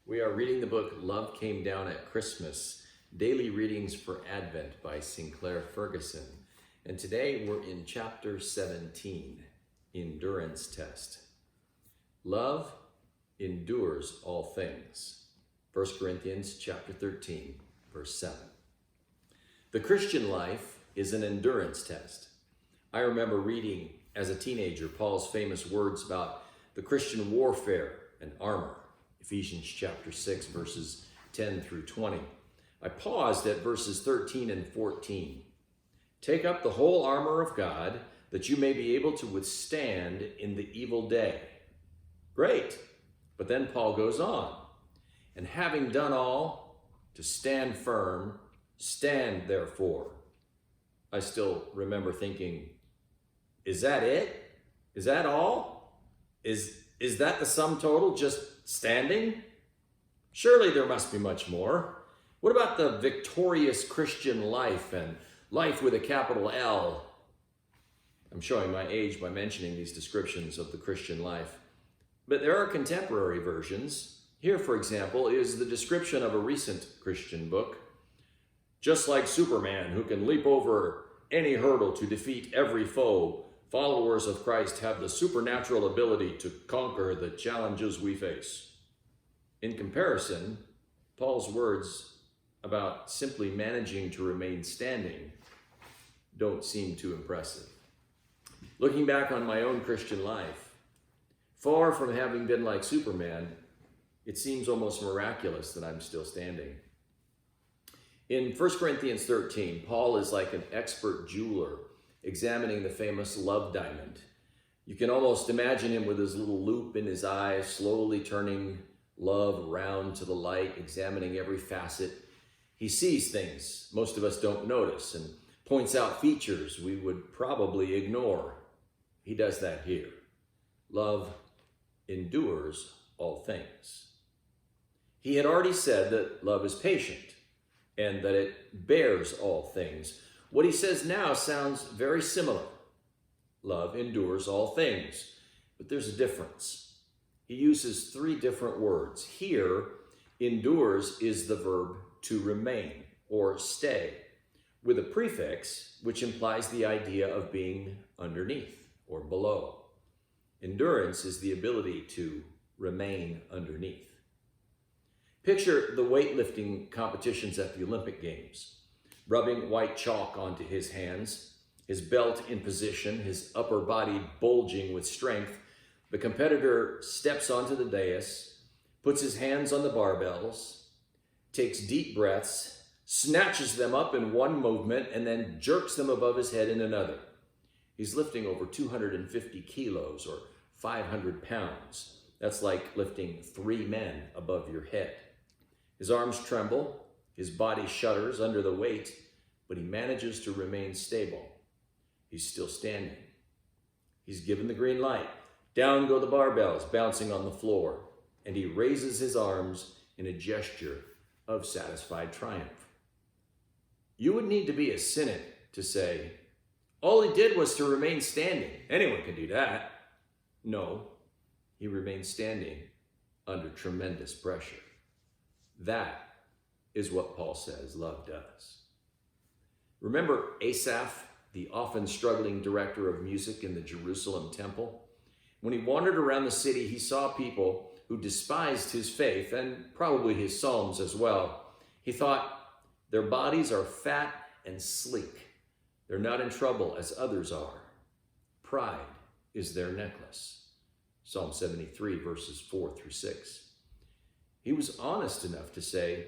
We are reading the book Love Came Down at Christmas, Daily Readings for Advent by Sinclair Ferguson. And today we're in chapter 17, Endurance Test. Love endures all things. 1 Corinthians chapter 13, verse 7. The Christian life is an endurance test. I remember reading as a teenager Paul's famous words about the Christian warfare and armor. Ephesians chapter 6, verses 10 through 20. I paused at verses 13 and 14. Take up the whole armor of God, that you may be able to withstand in the evil day. Great. But then Paul goes on. And having done all, to stand firm, stand therefore. I still remember thinking, is that it? Is that all? Is that the sum total, just standing? Surely there must be much more. What about the victorious Christian life and life with a capital L? I'm showing my age by mentioning these descriptions of the Christian life. But there are contemporary versions. Here, for example, is the description of a recent Christian book. Just like Superman, who can leap over any hurdle to defeat every foe, followers of Christ have the supernatural ability to conquer the challenges we face. In comparison, Paul's words about simply managing to remain standing don't seem too impressive. Looking back on my own Christian life, far from having been like Superman, it seems almost miraculous that I'm still standing. In 1 Corinthians 13, Paul is like an expert jeweler examining the famous love diamond. You can almost imagine him with his little loop in his eye, slowly turning love around to the light, examining every facet. He sees things most of us don't notice and points out features we would probably ignore. He does that here. Love endures all things. He had already said that love is patient and that it bears all things. What he says now sounds very similar. Love endures all things, but there's a difference. He uses three different words. Here, endures is the verb to remain or stay, with a prefix which implies the idea of being underneath or below. Endurance is the ability to remain underneath. Picture the weightlifting competitions at the Olympic Games. Rubbing white chalk onto his hands, his belt in position, his upper body bulging with strength, the competitor steps onto the dais, puts his hands on the barbells, takes deep breaths, snatches them up in one movement, and then jerks them above his head in another. He's lifting over 250 kilos or 500 pounds. That's like lifting 3 men above your head. His arms tremble. His body shudders under the weight, but he manages to remain stable. He's still standing. He's given the green light. Down go the barbells, bouncing on the floor, and he raises his arms in a gesture of satisfied triumph. You would need to be a cynic to say, all he did was to remain standing. Anyone can do that. No, he remained standing under tremendous pressure. That is what Paul says love does. Remember Asaph, the often struggling director of music in the Jerusalem temple? When he wandered around the city, he saw people who despised his faith and probably his psalms as well. He thought, their bodies are fat and sleek. They're not in trouble as others are. Pride is their necklace. Psalm 73, verses 4 through 6. He was honest enough to say,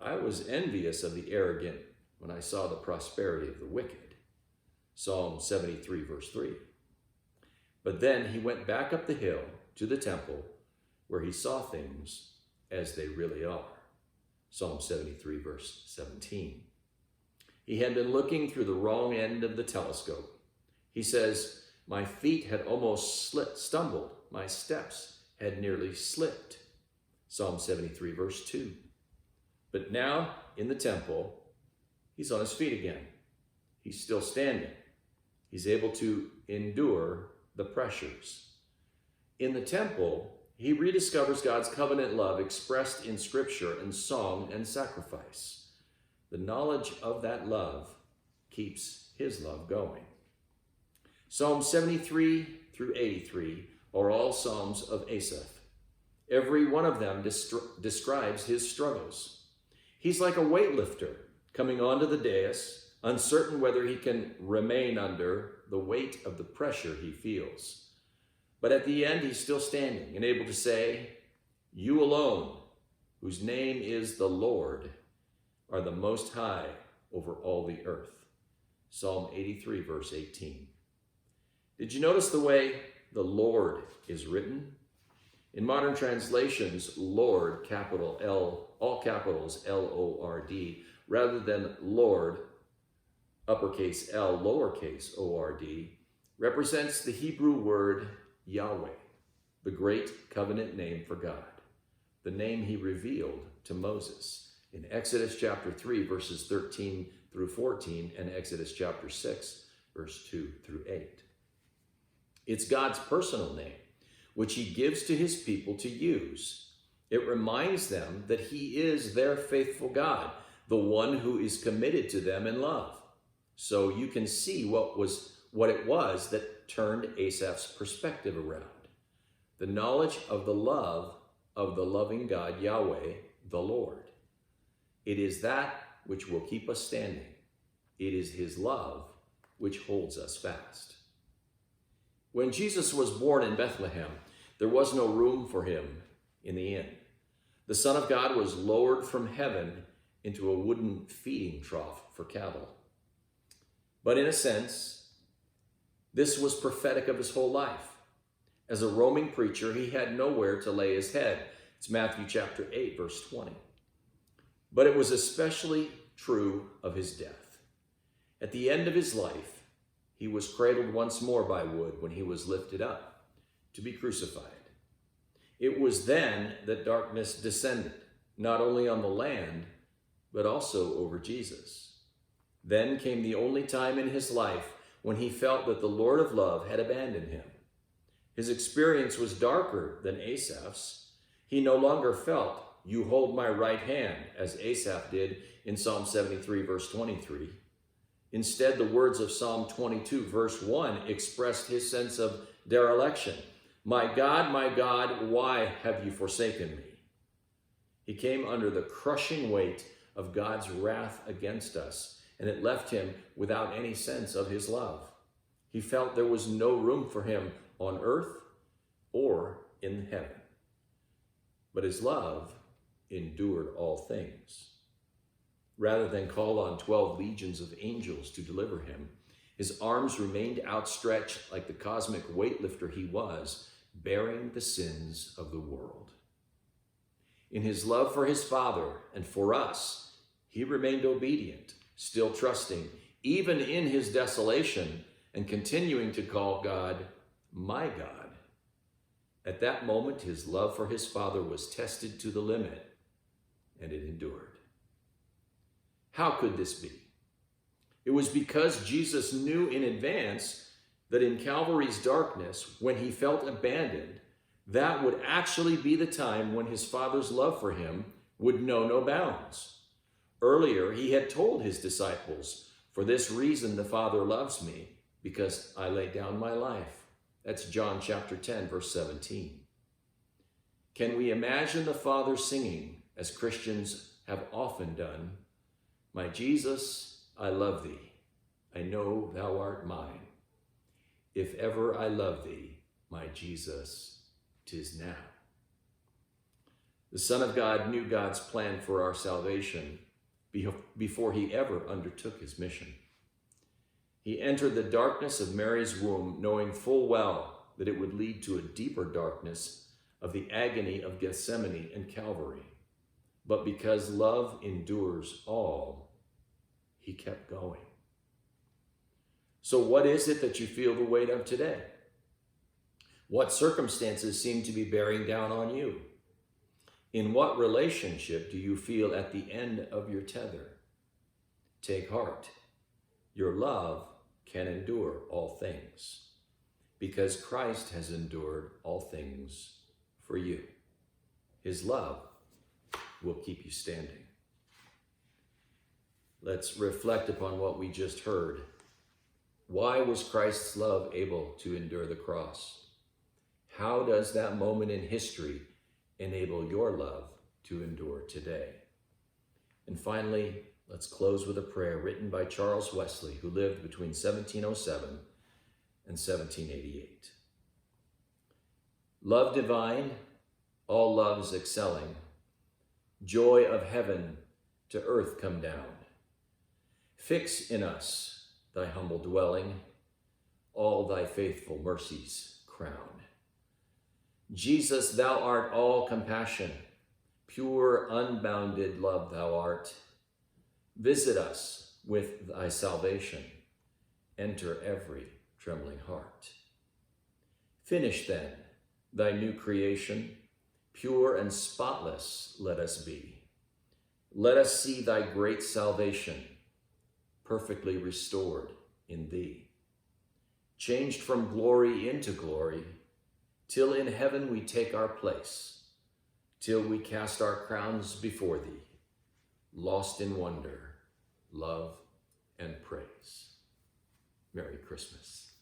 I was envious of the arrogant when I saw the prosperity of the wicked. Psalm 73, verse 3. But then he went back up the hill to the temple where he saw things as they really are. Psalm 73, verse 17. He had been looking through the wrong end of the telescope. He says, my feet had almost stumbled. My steps had nearly slipped. Psalm 73, verse 2. But now, in the temple, he's on his feet again. He's still standing. He's able to endure the pressures. In the temple, he rediscovers God's covenant love expressed in Scripture and song and sacrifice. The knowledge of that love keeps his love going. Psalms 73 through 83 are all psalms of Asaph. Every one of them describes his struggles. He's like a weightlifter coming onto the dais, uncertain whether he can remain under the weight of the pressure he feels. But at the end, he's still standing and able to say, "You alone, whose name is the Lord, are the most high over all the earth." Psalm 83, verse 18. Did you notice the way the Lord is written? In modern translations, Lord, capital L, all capitals L-O-R-D, rather than Lord, uppercase L, lowercase O-R-D, represents the Hebrew word Yahweh, the great covenant name for God, the name he revealed to Moses in Exodus chapter 3, verses 13 through 14, and Exodus chapter 6, verse 2 through 8. It's God's personal name, which he gives to his people to use. It reminds them that he is their faithful God, the one who is committed to them in love. So you can see what it was that turned Asaph's perspective around. The knowledge of the love of the loving God, Yahweh, the Lord. It is that which will keep us standing. It is his love which holds us fast. When Jesus was born in Bethlehem, there was no room for him in the inn. The Son of God was lowered from heaven into a wooden feeding trough for cattle. But in a sense, this was prophetic of his whole life. As a roaming preacher, he had nowhere to lay his head. It's Matthew chapter 8, verse 20. But it was especially true of his death. At the end of his life, he was cradled once more by wood when he was lifted up to be crucified. It was then that darkness descended, not only on the land, but also over Jesus. Then came the only time in his life when he felt that the Lord of love had abandoned him. His experience was darker than Asaph's. He no longer felt, "You hold my right hand," as Asaph did in Psalm 73, verse 23. Instead, the words of Psalm 22, verse 1 expressed his sense of dereliction. My God, why have you forsaken me?" He came under the crushing weight of God's wrath against us, and it left him without any sense of his love. He felt there was no room for him on earth or in heaven. But his love endured all things. Rather than call on 12 legions of angels to deliver him, his arms remained outstretched like the cosmic weightlifter he was, bearing the sins of the world. In his love for his Father and for us, he remained obedient, still trusting, even in his desolation, and continuing to call God, my God. At that moment, his love for his Father was tested to the limit, and it endured. How could this be? It was because Jesus knew in advance that in Calvary's darkness, when he felt abandoned, that would actually be the time when his Father's love for him would know no bounds. Earlier, he had told his disciples, "For this reason the Father loves me, because I lay down my life." That's John chapter 10, verse 17. Can we imagine the Father singing, as Christians have often done, "My Jesus, I love thee. I know thou art mine. If ever I love thee, my Jesus, 'tis now." The Son of God knew God's plan for our salvation before he ever undertook his mission. He entered the darkness of Mary's womb, knowing full well that it would lead to a deeper darkness of the agony of Gethsemane and Calvary. But because love endures all, he kept going. So what is it that you feel the weight of today? What circumstances seem to be bearing down on you? In what relationship do you feel at the end of your tether? Take heart. Your love can endure all things, because Christ has endured all things for you. His love will keep you standing. Let's reflect upon what we just heard. Why was Christ's love able to endure the cross? How does that moment in history enable your love to endure today? And finally, let's close with a prayer written by Charles Wesley, who lived between 1707 and 1788. Love divine, all loves excelling, joy of heaven to earth come down. Fix in us thy humble dwelling, all thy faithful mercies crown. Jesus, thou art all compassion, pure unbounded love thou art. Visit us with thy salvation, enter every trembling heart. Finish then thy new creation, pure and spotless let us be. Let us see thy great salvation, perfectly restored in thee. Changed from glory into glory, till in heaven we take our place, till we cast our crowns before thee, lost in wonder, love, and praise. Merry Christmas.